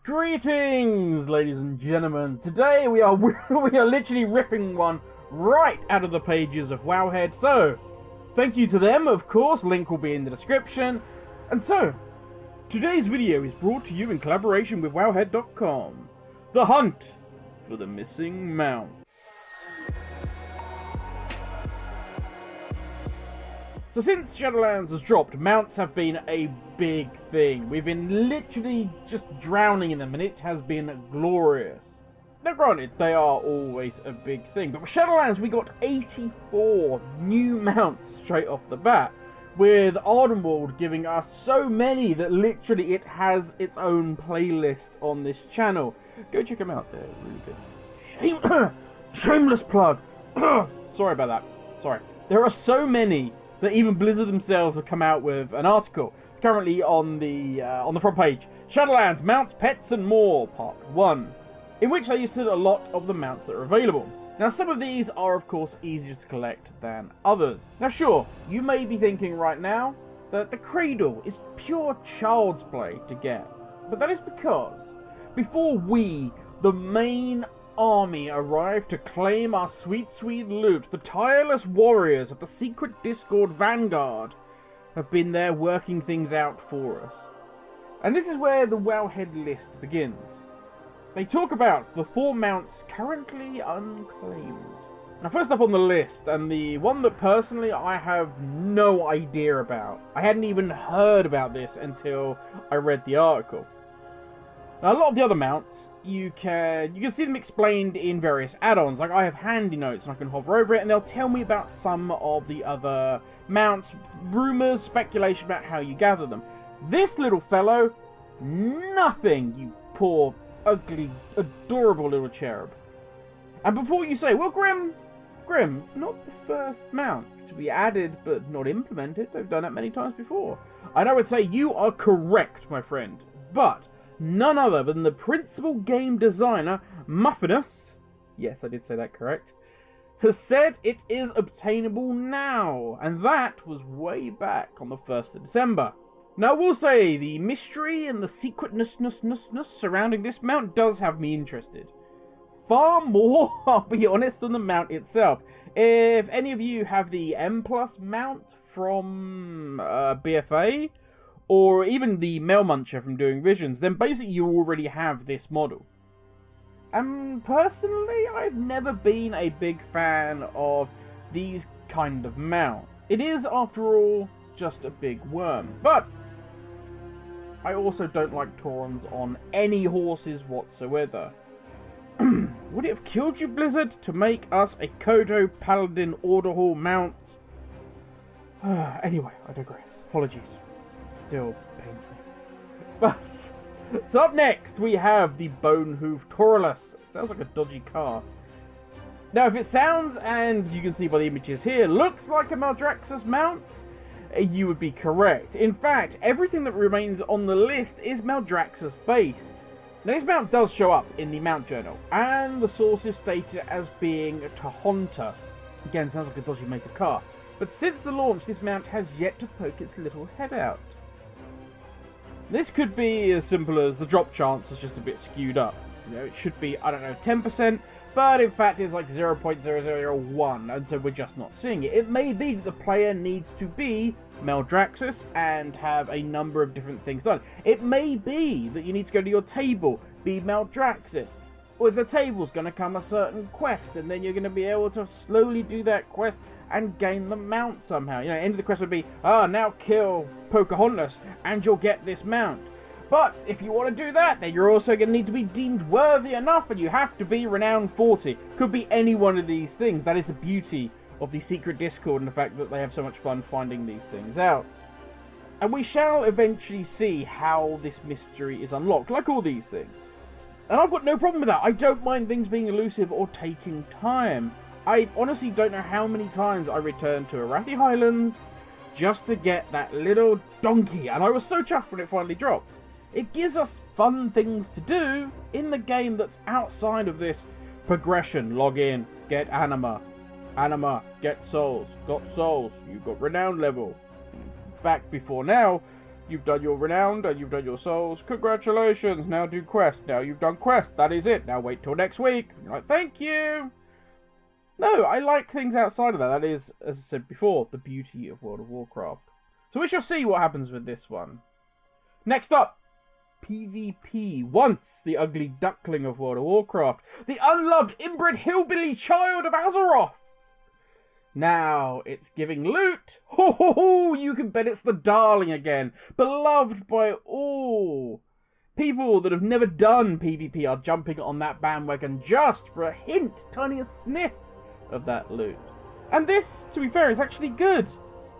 Greetings, ladies and gentlemen. Today we are literally ripping one right out of the pages of Wowhead. So, thank you to them, of course. Link will be in the description. And so, today's video is brought to you in collaboration with Wowhead.com. The hunt for the missing mounts. So since Shadowlands has dropped, mounts have been a big thing. We've been literally just drowning in them, and it has been glorious. Now granted, they are always a big thing, but with Shadowlands we got 84 new mounts straight off the bat, with Ardenwald giving us so many that literally it has its own playlist on this channel. Go check them out, they're really good. Shameless plug! Sorry about that. Sorry. There are so many that even Blizzard themselves have come out with an article. It's currently on the front page. Shadowlands, Mounts, Pets and More, Part 1. In which they listed a lot of the mounts that are available. Now some of these are of course easier to collect than others. Now sure, you may be thinking right now that the Cradle is pure child's play to get. But that is because before we, the main army, arrived to claim our sweet loot, the tireless warriors of the secret Discord Vanguard have been there working things out for us. And this is where the Wowhead list begins. They talk about the 4 mounts currently unclaimed. Now first up on the list, and the one that personally I have no idea about. I hadn't even heard about this until I read the article. Now, a lot of the other mounts, you can see them explained in various add-ons. Like I have handy notes and I can hover over it and they'll tell me about some of the other mounts, rumours, speculation about how you gather them. This little fellow, nothing, you poor, ugly, adorable little cherub. And before you say, well Grim, it's not the first mount to be added but not implemented. They've done that many times before. And I would say you are correct, my friend. But none other than the principal game designer, Muffinus, yes, I did say that correct, has said it is obtainable now, and that was way back on the 1st of December. Now, I will say, the mystery and the secretness surrounding this mount does have me interested. Far more, I'll be honest, than the mount itself. If any of you have the M+ mount from BFA, or even the Mail Muncher from doing Visions, then basically you already have this model. And personally, I've never been a big fan of these kind of mounts. It is, after all, just a big worm. But I also don't like Taurons on any horses whatsoever. Would it have killed you, Blizzard, to make us a Kodo Paladin Order Hall mount? Anyway, I digress. Apologies. Still pains me. But so up next we have the Bonehoof Taurolus. Sounds like a dodgy car. Now if it sounds, and you can see by the images here, looks like a Maldraxxus mount, you would be correct. In fact, everything that remains on the list is Maldraxxus based. Now this mount does show up in the mount journal, and the sources state it as being a Tahonta. Again, sounds like a dodgy make of car. But since the launch, this mount has yet to poke its little head out. This could be as simple as the drop chance is just a bit skewed up. You know, it should be, I don't know, 10%, but in fact it's like 0.0001, and so we're just not seeing it. It may be that the player needs to be Maldraxxus and have a number of different things done. It may be that you need to go to your table, be Maldraxxus. With the table's going to come a certain quest, and then you're going to be able to slowly do that quest and gain the mount somehow. You know, end of the quest would be, now kill Pocahontas, and you'll get this mount. But if you want to do that, then you're also going to need to be deemed worthy enough, and you have to be Renown 40. Could be any one of these things. That is the beauty of the secret Discord, and the fact that they have so much fun finding these things out. And we shall eventually see how this mystery is unlocked, like all these things. And I've got no problem with that. I don't mind things being elusive or taking time. I honestly don't know how many times I returned to Arathi Highlands just to get that little donkey. And I was so chuffed when it finally dropped. It gives us fun things to do in the game that's outside of this progression. Log in, get Anima. Anima, get souls. Got souls. You got renown level. Back before now, You've done your renowned and you've done your souls. Congratulations. Now do quest. Now you've done quest. That is it. Now wait till next week. You're like, thank you. No, I like things outside of that. That is, as I said before, the beauty of World of Warcraft. So we shall see what happens with this one. Next up, PvP. Once the ugly duckling of World of Warcraft. The unloved inbred hillbilly child of Azeroth. Now it's giving loot. Ho ho ho! You can bet it's the darling again. Beloved by all. People that have never done PvP are jumping on that bandwagon just for a hint, tiniest sniff of that loot. And this, to be fair, is actually good.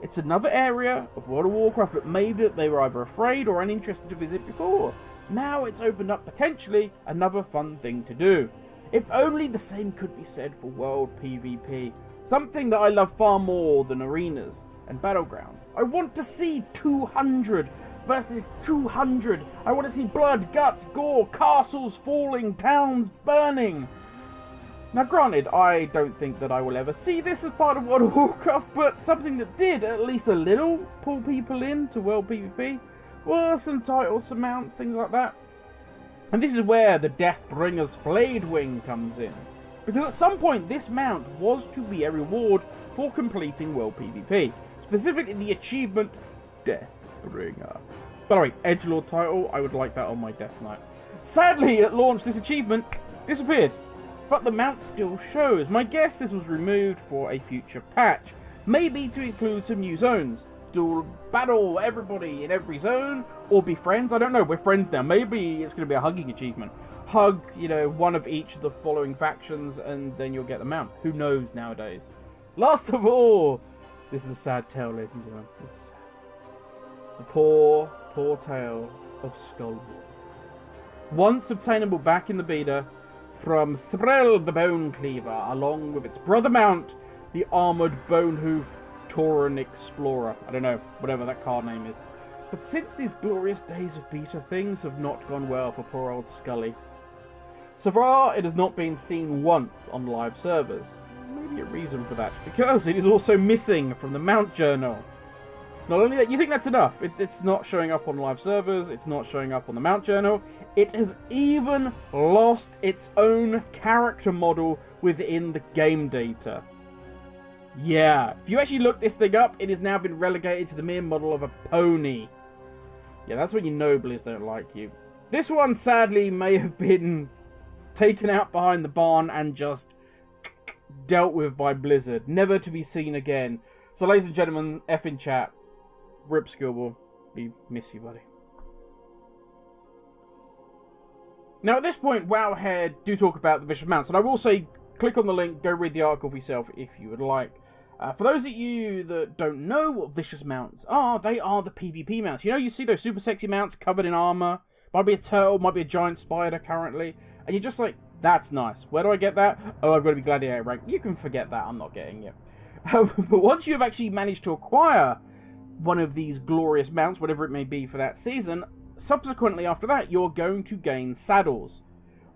It's another area of World of Warcraft that maybe they were either afraid or uninterested to visit before. Now it's opened up potentially another fun thing to do. If only the same could be said for World PvP. Something that I love far more than arenas and battlegrounds. I want to see 200 versus 200. I want to see blood, guts, gore, castles falling, towns burning. Now granted, I don't think that I will ever see this as part of World of Warcraft, but something that did at least a little pull people into World PvP were some titles, some mounts, things like that. And this is where the Deathbringer's Flayed Wing comes in. Because at some point this mount was to be a reward for completing World PvP. Specifically the achievement Deathbringer. By the way, Edgelord title, I would like that on my Death Knight. Sadly at launch this achievement disappeared. But the mount still shows. My guess this was removed for a future patch. Maybe to include some new zones. Dual battle everybody in every zone. Or be friends. I don't know. We're friends now. Maybe it's going to be a hugging achievement. Hug, you know, one of each of the following factions and then you'll get the mount. Who knows nowadays? Last of all, this is a sad tale, ladies and gentlemen. This is sad. The poor, poor tale of Skullwall. Once obtainable back in the beta from Threll the Bone Cleaver, along with its brother mount, the Armoured Bonehoof Tauran Explorer. I don't know, whatever that card name is. But since these glorious days of beta, things have not gone well for poor old Scully. So far, it has not been seen once on live servers. Maybe a reason for that, because it is also missing from the mount journal. Not only that, you think that's enough. It's not showing up on live servers, it's not showing up on the mount journal. It has even lost its own character model within the game data. Yeah, if you actually look this thing up, it has now been relegated to the mere model of a pony. Yeah, that's when you know Blizz don't like you. This one, sadly, may have been taken out behind the barn and just dealt with by Blizzard. Never to be seen again. So, ladies and gentlemen, F in chat. Rip Skillball. We miss you, buddy. Now, at this point, Wowhead do talk about the Vicious Mounts. And I will say, click on the link, go read the article for yourself if you would like. For those of you that don't know what Vicious Mounts are, they are the PvP mounts. You know, you see those super sexy mounts covered in armor. Might be a turtle, might be a giant spider currently. And you're just like, that's nice. Where do I get that? Oh, I've got to be Gladiator rank. You can forget that. I'm not getting it. But once you've actually managed to acquire one of these glorious mounts, whatever it may be for that season, subsequently after that, you're going to gain saddles.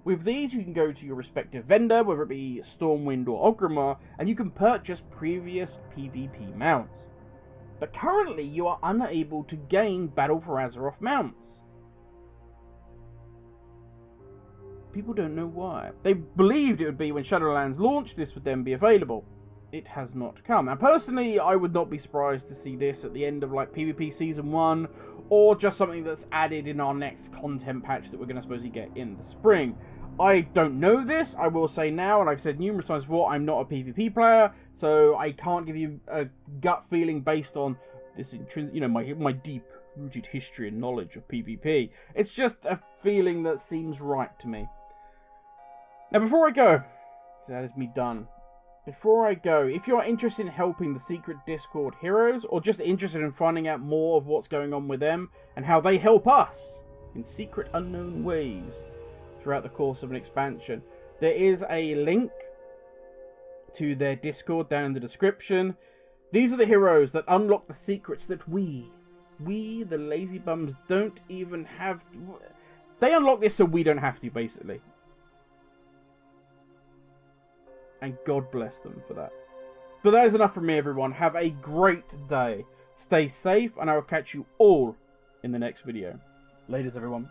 With these, you can go to your respective vendor, whether it be Stormwind or Orgrimmar, and you can purchase previous PvP mounts. But currently, you are unable to gain Battle for Azeroth mounts. People don't know why. They believed it would be when Shadowlands launched, this would then be available. It has not come. And personally, I would not be surprised to see this at the end of like PvP Season 1, or just something that's added in our next content patch that we're going to supposedly get in the spring. I don't know this, I will say now, and I've said numerous times before, I'm not a PvP player, so I can't give you a gut feeling based on this, you know, my deep-rooted history and knowledge of PvP. It's just a feeling that seems right to me. Now, before I go, that is me done. Before I go, if you are interested in helping the secret Discord heroes, or just interested in finding out more of what's going on with them, and how they help us in secret unknown ways throughout the course of an expansion, there is a link to their Discord down in the description. These are the heroes that unlock the secrets that we the lazy bums, don't even have to. They unlock this so we don't have to, basically. And God bless them for that. But that is enough from me, everyone. Have a great day. Stay safe, and I will catch you all in in the next video. Laters, everyone.